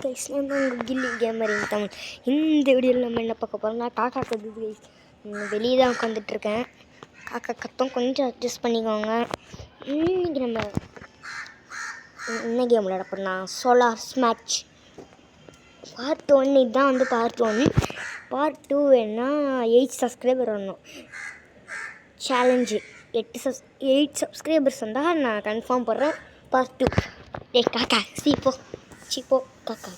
Guys, நான் தான் உங்கள் கில்லி கேமரிங் தமிழ். இந்த வீடியோவில் நம்ம என்ன பார்க்க போகிறோம்னா காக்கா கத்துது கைஸ். வெளியே தான் உட்காந்துட்ருக்கேன். காக்கா கத்தம் கொஞ்சம் அட்ஜஸ்ட் பண்ணிக்கோங்க. இன்றைக்கி நம்ம என்ன கேம் விளையாட போகிறோம்னா சோலார் ஸ்மேட்ச் பார்ட் 1. இதுதான் வந்து பார்ட் 1. பார்ட் 2 வேணா 8 சப்ஸ்கிரைபர் வரணும் சேலஞ்சு. 8 சப்ஸ்கிரைபர்ஸ் வந்தால் நான் கன்ஃபார்ம் போடுறேன் பார்ட் 2. காக்கா சீப்போ காக்கா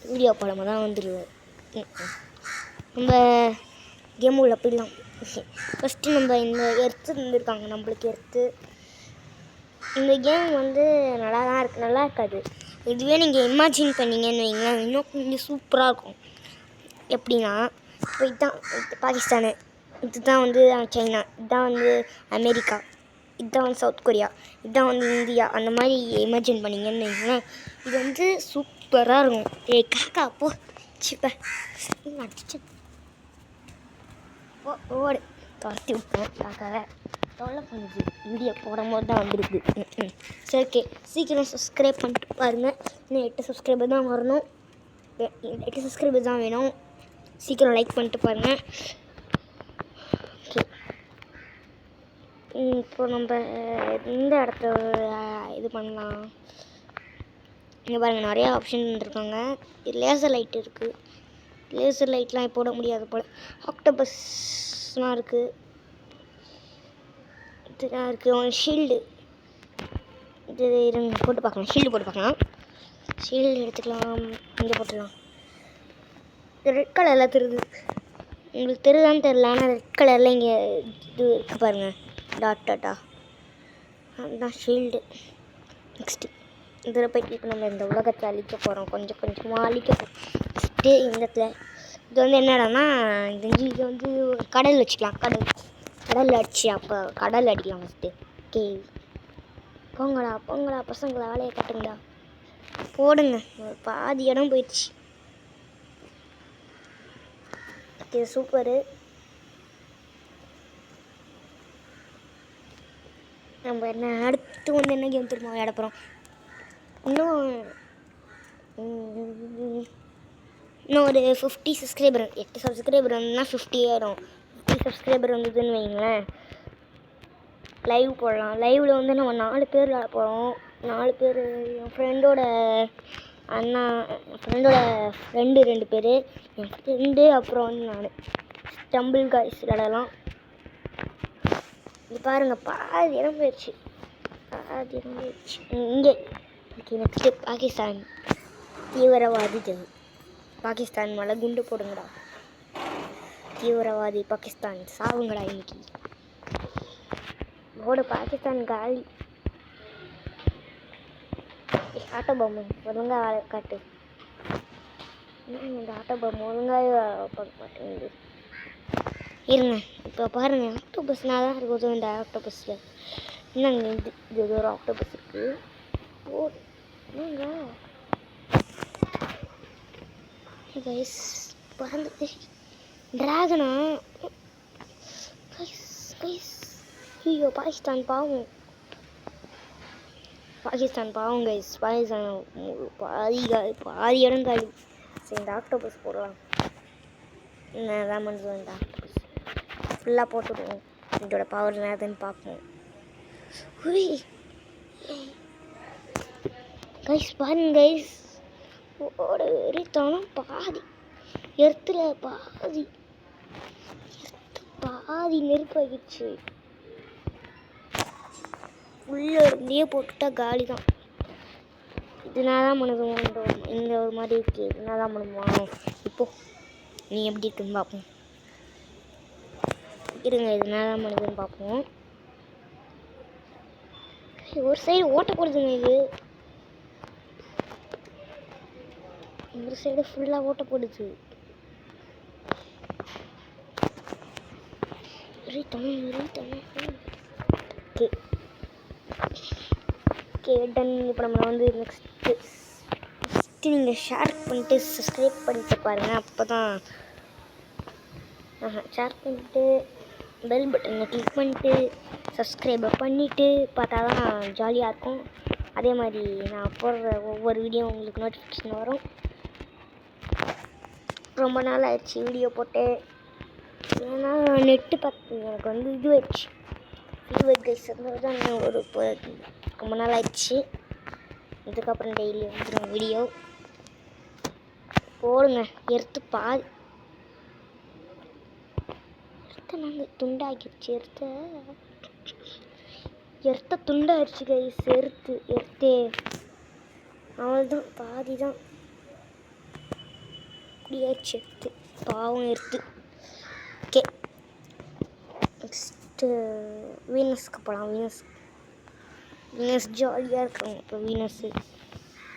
வீடியோ படமாக தான் வந்துடுவேன். நம்ம கேம் உள்ள போயிடலாம். ஃபஸ்ட்டு நம்ம இந்த எர்த்து இருந்திருக்காங்க நம்மளுக்கு எர்த்து. இந்த கேம் வந்து நல்லா இருக்காது. இதுவே நீங்கள் இமேஜின் பண்ணிங்கன்னு வைங்களேன், இன்னும் கொஞ்சம் சூப்பராக இருக்கும். எப்படின்னா இப்போ இதுதான் பாகிஸ்தானு, இதுதான் வந்து சைனா, இதுதான் வந்து அமெரிக்கா, இதுதான் வந்து சவுத் கொரியா, இதுதான் வந்து இந்தியா. அந்த மாதிரி இமேஜின் பண்ணிங்கன்னு வைங்களேன், இது வந்து சூப்பராக இருக்கும். காக்கா போ சிப்ப அடிச்சு ஓடு துரத்தி விட்டேன். காக்காவை தொல்லை பண்ணுது. வீடியோ போடும் போது தான் வந்துருக்கு. சரி, ஓகே, சீக்கிரம் சப்ஸ்கிரைப் பண்ணிட்டு பாருங்கள். இன்னும் 8 சப்ஸ்கிரைபர் தான் வரணும். 8 சப்ஸ்கிரைபர் தான் வேணும். சீக்கிரம் லைக் பண்ணிட்டு பாருங்கள். ஓகே, இப்போ நம்ம இந்த இடத்த இது பண்ணலாம். இங்கே பாருங்கள், நிறையா ஆப்ஷன் இருக்காங்க. லேசர் லைட் இருக்குது. லேசர் லைட்லாம் போட முடியாது போல். ஆக்டோபஸ்லாம் இருக்குது. இதெல்லாம் இருக்குது. ஷீல்டு இது இருங்க போட்டு பார்க்கலாம். ஷீல்டு போட்டு பார்க்கலாம். ஷீல்டு எடுத்துக்கலாம். இங்கே போட்டுடலாம். இது ரெட் கலரில் தெரியுது. உங்களுக்கு தெரியுதான்னு தெரில, ஆனால் ரெட் கலரில் இங்கே இது இருக்குது பாருங்கள், டாட்டா. அதுதான் ஷீல்டு. நெக்ஸ்ட்டு இதில் போய்ட்டு இப்போ நம்ம இந்த உலகத்தை அழிக்க போகிறோம். கொஞ்சம் கொஞ்சமாக அழிக்க போகிறோம். ஃபஸ்ட்டு இந்த இடத்துல இது வந்து என்னடான்னா, இது வந்து கடல் வச்சுக்கலாம். கடல் அடிச்சு அப்போ கடல் அடிக்கலாம் ஃபஸ்ட்டு. ஓகே, போங்கடா பசங்களா, வேலையை கட்டுங்கடா, போடுங்க. பாதி இடம் போயிடுச்சு. Okay, super. நம்ம என்ன அடுத்து வந்து என்ன கேம் திரும்ப விளையாட போகிறோம். இன்னும் ஒரு 50 சப்ஸ்கிரைபர், 8 சப்ஸ்கிரைபர் வந்துன்னா 50 ஆயிடும். 50 சப்ஸ்கிரைபர் வந்ததுன்னு வைங்களேன், லைவ் போடலாம். லைவில் வந்து நம்ம 4 பேர் விளையாட போகிறோம். 4 பேர். என் ஃப்ரெண்டோட அண்ணா, என் ஃப்ரெண்டோட ஃப்ரெண்டு 2 பேர், என் ஃப்ரெண்டு, அப்புறம் வந்து நான். ஸ்டம்பிள் காய்ஸ் விளையாடலாம். இது பாருங்கள், பாதி இடம் போயிடுச்சு. இங்கே ஓகே. நெக்ஸ்ட்டு பாகிஸ்தான் தீவிரவாதிகள். பாகிஸ்தான் மேலே குண்டு போடுங்கடா. தீவிரவாதி பாகிஸ்தான் சாவுங்கடா இன்னைக்கு. ஓடு, பாகிஸ்தான் காலி. ஆட்டோ பாம்பு ஒழுங்காக வேலை காட்டு. இந்த ஆட்டோ பாம்பு ஒழுங்காகவே பார்க்க மாட்டேங்குது. இருங்க, இப்போ பாருங்கள், ஆக்டோபஸ்னால் தான் இருக்குது. இந்த ஆக்டோபஸில் என்னங்க இது ஒரு ஆக்டோபஸ் இருக்குது. ஓடுங்க கைஸ். பறந்து ட்ராகனா கைஸ். ஐயோ, பாகிஸ்தான் பாவம் கைஸ். பாகிஸ்தான் பாதி இடம் காலி. சரி, இந்த ஆக்டோபஸ் போடலாம். என்னதான் பண்ணுறோம், இந்த ஆக்டோபஸ் ஃபுல்லாக போட்டுடுவோம். இதோட பவர் என்னதுன்னு பார்ப்போம். கைஸ் பாருங்க கைஸ், தனம் பாதி எர்த்தில் பாதி நெருப்பாகிடுச்சு. உள்ளே இருந்தே போட்டுட்டா காலி தான். இதனால தான் பண்ணுவோம். இந்த ஒரு மாதிரி இருக்கு. இதனால தான் பண்ணுவோம். இப்போது நீ எப்படி இருக்குன்னு பார்ப்போம். இருங்க, இதனால தான் பண்ணுதுன்னு பார்ப்போம். ஒரு சைடு ஓட்ட போடுதுங்க. இது ஒரு சைடு ஃபுல்லாக ஓட்ட போடுது. Okay done. இப்போ நம்ம வந்து நெக்ஸ்ட்டு நீங்கள் ஷேர் பண்ணிட்டு சப்ஸ்கிரைப் பண்ணிட்டு பாருங்கள். அப்போ தான் ஷேர் பண்ணிட்டு பெல் பட்டனை கிளிக் பண்ணிட்டு சப்ஸ்கிரைபை பண்ணிவிட்டு பார்த்தா தான் ஜாலியாக இருக்கும். அதே மாதிரி நான் போடுற ஒவ்வொரு வீடியோ உங்களுக்கு நோட்டிஃபிகேஷன் வரும். ரொம்ப நாள் ஆயிடுச்சு வீடியோ போட்டு. ஏன்னா நெட்டு எனக்கு வந்து இது ஆயிடுச்சு, ஃபீவர் கைஸ் இருந்தது தான் ஒரு ரொம்ப நாள் ஆயிடுச்சு. இதுக்கப்புறம் டெய்லி வந்துடும் வீடியோ போடுங்க. எடுத்து நாங்கள் துண்டாக்கிடுச்சு, எடுத்த துண்டாகிடுச்சு கைஸ். எடுத்தே அவள்தான் பாதி தான் இப்படியாச்சு. எடுத்து பாவம் எடுத்து. ஓகே, நெக்ஸ்ட்டு வீனஸ்க்கு போகலாம். வீனஸ் ஜாலியாக இருக்காங்க இப்போ வீனஸ்ஸு.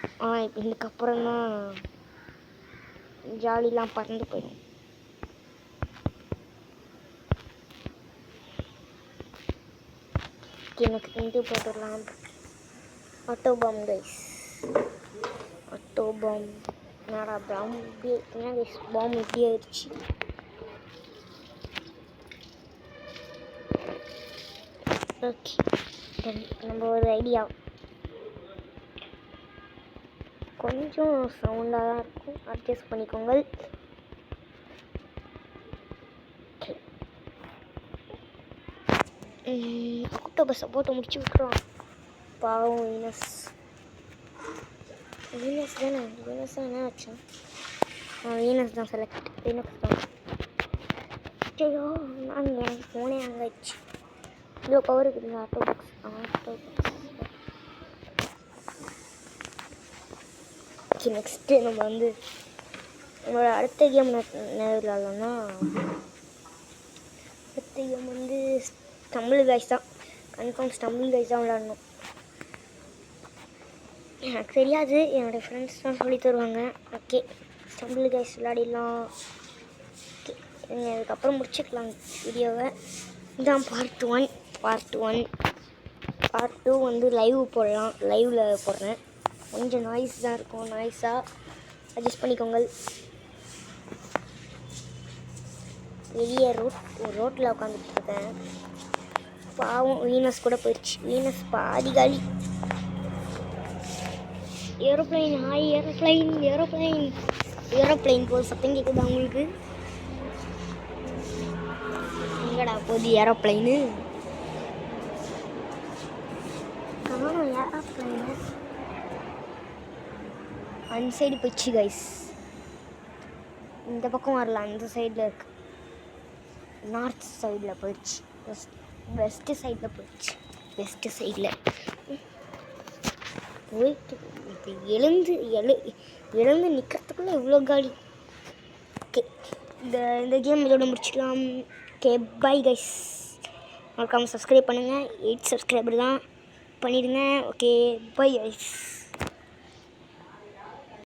இப்போ இதுக்கப்புறம் தான் ஜாலிலாம் பறந்து போயிடும். எனக்கு இது போட்டுடலாம். Auto bomb guys, auto bomb. என்னடா பாம் இப்படி என்ன கைஸ், பாம் இப்படி ஆயிடுச்சு. ஓகே, நம்ம ஒரு ஐடியா கொஞ்சம் சவுண்டாக தான் இருக்கும், அட்ஜஸ்ட் பண்ணிக்கோங்க. அக்டோபஸை போட்டு முடிச்சு விட்டுருவான் பாவம் வீனஸ் தானே. வீனஸ் தான் என்ன ஆச்சு? வீனஸ் தான் செலக்ட். வீனஸ் தான். ஐயோ, நான் எனக்கு ஃபோனே அங்கே ஆயிடுச்சு. இவ்வளோ பவர் இருக்குது ஆட்டோபாக்ஸ். ஓகே, நெக்ஸ்ட்டு நம்ம வந்து நம்மளோட அடுத்த கேம் என்ன விளாட்லாம்னா, அடுத்த கேம் வந்து ஸ்டம்பிள் கைஸ் தான். கன்ஃபார்ம் ஸ்டம்பிள் கைஸ் தான் விளாடணும். எனக்கு தெரியாது, என்னோடய ஃப்ரெண்ட்ஸ் தான் சொல்லி தருவாங்க. ஓகே, ஸ்டம்பிள் கைஸ் விளையாடிடலாம். ஓகே, அதுக்கப்புறம் முடிச்சுக்கலாம் வீடியோவை. இதுதான் பார்ட் 1. பார்ட் 2 வந்து லைவ் போடலாம். லைவில் போடுறேன். கொஞ்சம் நாய்ஸ் தான் இருக்கும், நாய்ஸாக அட்ஜஸ்ட் பண்ணிக்கோங்க. வெளியே ரோட்டில் உட்காந்துட்டு இருக்கேன். பாவம் வீனஸ் கூட போயிடுச்சு. வீனஸ் பாதி காலி. ஏரோப்ளைன், ஹாய் ஏரோப்ளைன் போது சத்தம் கேட்குதா உங்களுக்கு? எங்கடா போகுது ஏரோப்ளைனு? காணும் ஏரோப்ளைனு. அந்த சைடு போயிடுச்சு கைஸ். இந்த பக்கம் வரலாம், அந்த சைடில் இருக்கு. நார்த் சைடில் போயிடுச்சு. வெஸ்ட்டு சைடில் போயிடுச்சு. வெஸ்ட்டு சைடில் போயிட்டு இப்போ எழுந்து நிற்கிறதுக்குள்ளே இவ்வளோ காலி. ஓகே, இந்த கேம் இதோட முடிச்சுக்கலாம். Okay, bye guys. மறக்காமல் சப்ஸ்கிரைப் பண்ணுங்கள். 8 சப்ஸ்கிரைபர் தான் பண்ணிடுங்க. Okay, bye guys.